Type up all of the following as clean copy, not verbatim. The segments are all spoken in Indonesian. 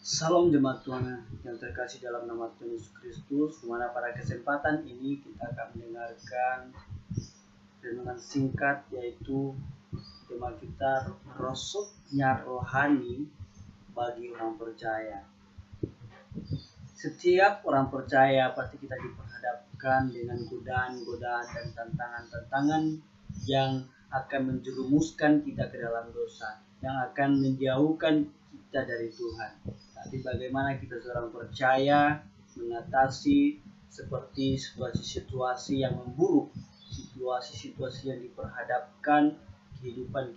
Salam jemaat Tuhan yang terkasih dalam nama Tuhan Yesus Kristus, di mana pada kesempatan ini kita akan mendengarkan renungan singkat, yaitu tema kita rosoknya rohani bagi orang percaya. Setiap orang percaya pasti kita diperhadapkan dengan godaan-godaan dan tantangan-tantangan yang akan menjerumuskan kita ke dalam dosa, yang akan menjauhkan kita dari Tuhan. Tapi bagaimana kita seorang percaya mengatasi seperti situasi-situasi yang memburuk, situasi-situasi yang diperhadapkan kehidupan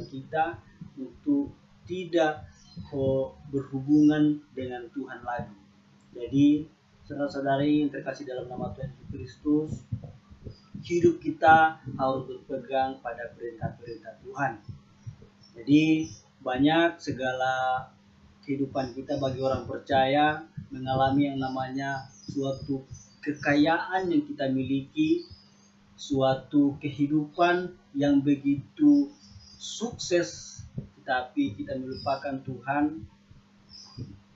kita untuk tidak berhubungan dengan Tuhan lagi. Jadi, saudara-saudari yang terkasih dalam nama Tuhan Yesus Kristus, hidup kita harus berpegang pada perintah-perintah Tuhan. Jadi, banyak segala kehidupan kita bagi orang percaya mengalami yang namanya suatu kekayaan yang kita miliki, suatu kehidupan yang begitu sukses, tetapi kita melupakan Tuhan,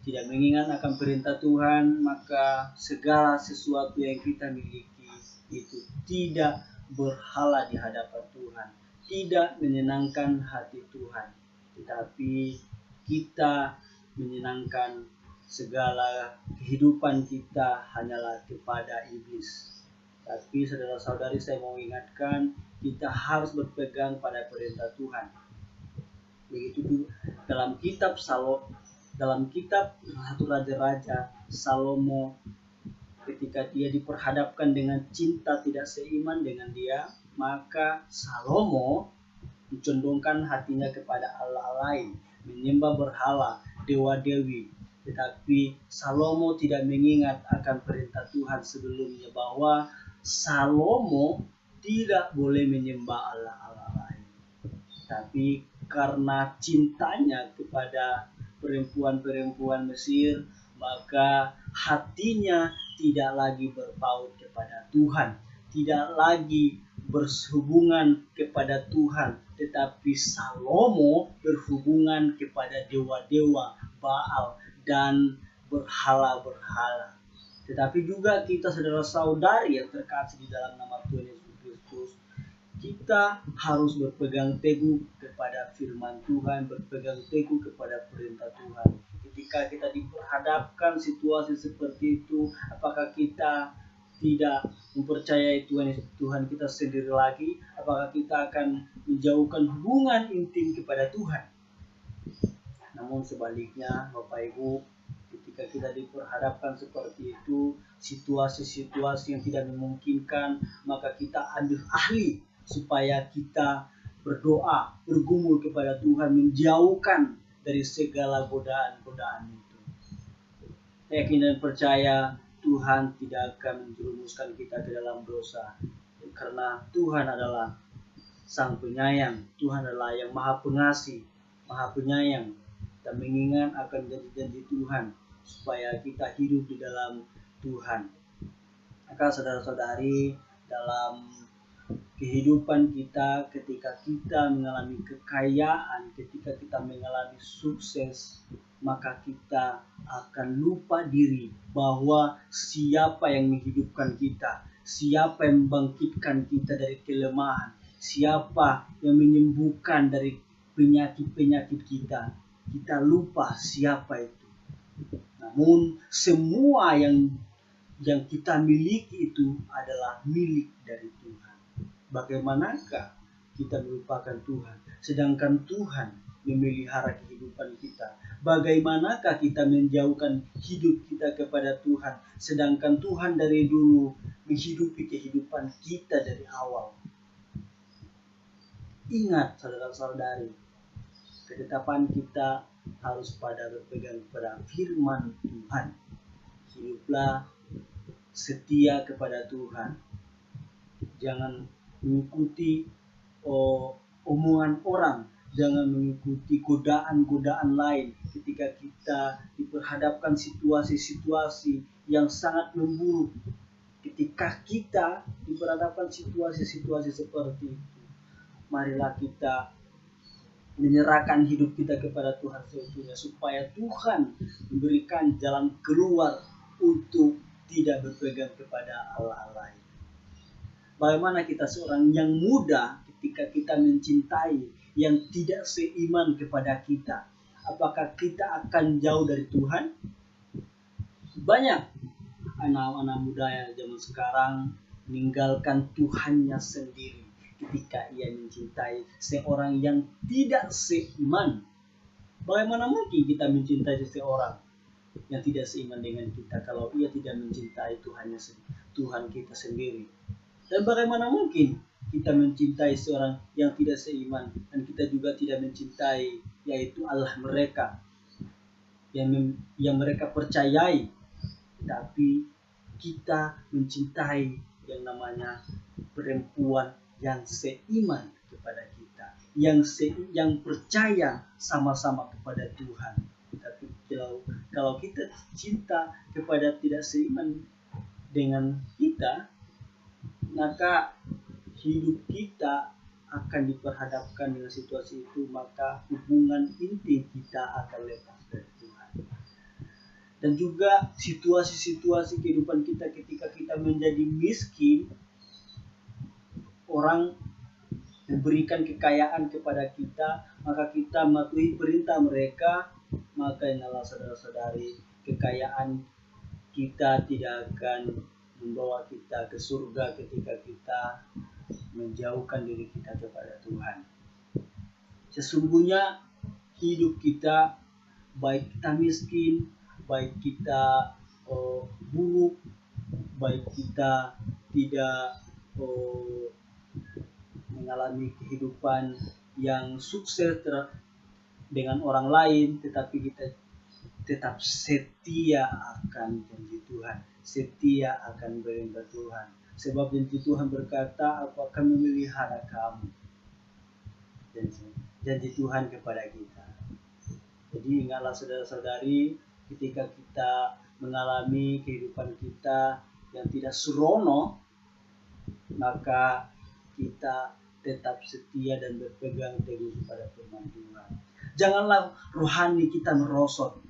tidak mengingat akan perintah Tuhan, maka segala sesuatu yang kita miliki itu tidak berhala di hadapan Tuhan, tidak menyenangkan hati Tuhan, tetapi kita menyenangkan segala kehidupan kita hanyalah kepada iblis. Tapi saudara-saudari, saya mau ingatkan, kita harus berpegang pada perintah Tuhan. Begitu dalam kitab satu Raja-Raja, Salomo ketika dia diperhadapkan dengan cinta tidak seiman dengan dia, maka Salomo mencondongkan hatinya kepada Allah lain, menyembah berhala, dewa-dewi. Tetapi Salomo tidak mengingat akan perintah Tuhan sebelumnya, bahwa Salomo tidak boleh menyembah Allah lain. Tapi karena cintanya kepada perempuan-perempuan Mesir, maka hatinya tidak lagi berpaut kepada Tuhan, tidak lagi berhubungan kepada Tuhan, tetapi Salomo berhubungan kepada dewa-dewa Baal dan berhala-berhala. Tetapi juga kita saudara-saudari yang terkasih di dalam nama Tuhan Yesus Kristus, kita harus berpegang teguh kepada firman Tuhan, berpegang teguh kepada perintah Tuhan. Ketika kita diperhadapkan situasi seperti itu, apakah kita tidak mempercayai Tuhan kita sendiri lagi? Apakah kita akan menjauhkan hubungan intim kepada Tuhan? Namun sebaliknya, Bapak Ibu, ketika kita diperhadapkan seperti itu, situasi-situasi yang tidak memungkinkan, maka kita ambil ahli supaya kita berdoa, bergumul kepada Tuhan, menjauhkan dari segala godaan-godaan itu. Yakin dan percaya Tuhan tidak akan menjerumuskan kita ke dalam dosa, karena Tuhan adalah Sang Penyayang, Tuhan adalah yang Maha Pengasih, Maha Penyayang. Kita mengingat akan janji-janji Tuhan supaya kita hidup di dalam Tuhan. Maka saudara-saudari, dalam kehidupan kita, ketika kita mengalami kekayaan, ketika kita mengalami sukses, maka kita akan lupa diri bahwa siapa yang menghidupkan kita, siapa yang membangkitkan kita dari kelemahan, siapa yang menyembuhkan dari penyakit-penyakit kita. Kita lupa siapa itu. Namun semua yang kita miliki itu adalah milik dari Tuhan. Bagaimanakah kita melupakan Tuhan, sedangkan Tuhan memelihara kehidupan kita? Bagaimanakah kita menjauhkan hidup kita kepada Tuhan, sedangkan Tuhan dari dulu menghidupi kehidupan kita dari awal? Ingat saudara-saudari, ketetapan kita harus pada berpegang pada firman Tuhan. Hiduplah setia kepada Tuhan. Jangan mengikuti omongan orang, jangan mengikuti godaan-godaan lain ketika kita diperhadapkan situasi-situasi yang sangat memburuk. Ketika kita diperhadapkan situasi-situasi seperti itu, marilah kita menyerahkan hidup kita kepada Tuhan seutuhnya, supaya Tuhan memberikan jalan keluar untuk tidak berpegang kepada Allah lain. Bagaimana kita seorang yang muda ketika kita mencintai yang tidak seiman kepada kita? Apakah kita akan jauh dari Tuhan? Banyak anak-anak muda yang zaman sekarang meninggalkan Tuhannya sendiri ketika ia mencintai seorang yang tidak seiman. Bagaimana mungkin kita mencintai seseorang yang tidak seiman dengan kita kalau ia tidak mencintai Tuhan kita sendiri? Dan bagaimana mungkin kita mencintai seorang yang tidak seiman dan kita juga tidak mencintai, yaitu Allah mereka yang mereka percayai, tapi kita mencintai yang namanya perempuan yang seiman kepada kita, yang percaya sama-sama kepada Tuhan. Tapi kalau kita cinta kepada tidak seiman dengan kita, maka hidup kita akan diperhadapkan dengan situasi itu, maka hubungan inti kita akan lepas dari Tuhan. Dan juga situasi-situasi kehidupan kita ketika kita menjadi miskin, orang memberikan kekayaan kepada kita, maka kita mematuhi perintah mereka, maka ingatlah saudara-saudari, kekayaan kita tidak akan membawa kita ke surga ketika kita menjauhkan diri kita kepada Tuhan. Sesungguhnya hidup kita, baik kita miskin, baik kita buruk, baik kita tidak mengalami kehidupan yang sukses dengan orang lain, tetapi kita tetap setia akan janji Tuhan, setia akan perintah Tuhan. Sebab janji Tuhan berkata, aku akan memelihara kamu. Janji Tuhan kepada kita. Jadi ingatlah saudara-saudari, ketika kita mengalami kehidupan kita yang tidak serono, maka kita tetap setia dan berpegang teguh kepada firman Tuhan. Janganlah rohani kita merosot.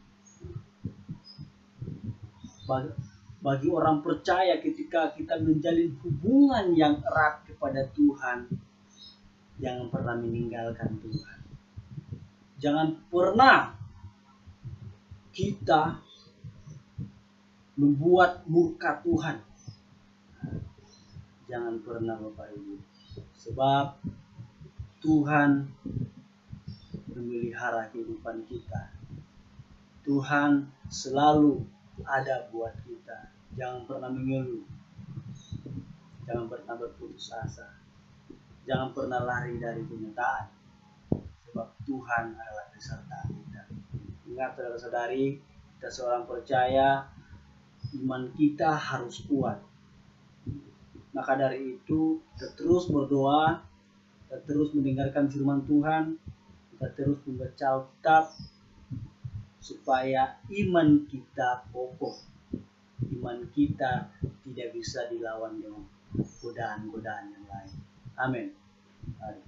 Bagi orang percaya, ketika kita menjalin hubungan yang erat kepada Tuhan, jangan pernah meninggalkan Tuhan. Jangan pernah kita membuat murka Tuhan. Jangan pernah, Bapak Ibu. Sebab Tuhan memelihara kehidupan kita. Tuhan selalu ada buat kita. Jangan pernah mengeluh. Jangan pernah berputus asa. Jangan pernah lari dari kenyataan. Sebab Tuhan adalah beserta kita. Ingat saudara-saudari, kita seorang percaya, iman kita harus kuat. Maka dari itu, kita terus berdoa, kita terus mendengarkan firman Tuhan, kita terus membaca Alkitab, supaya iman kita kokoh. Iman kita tidak bisa dilawan dengan godaan-godaan yang lain. Amin. Mari.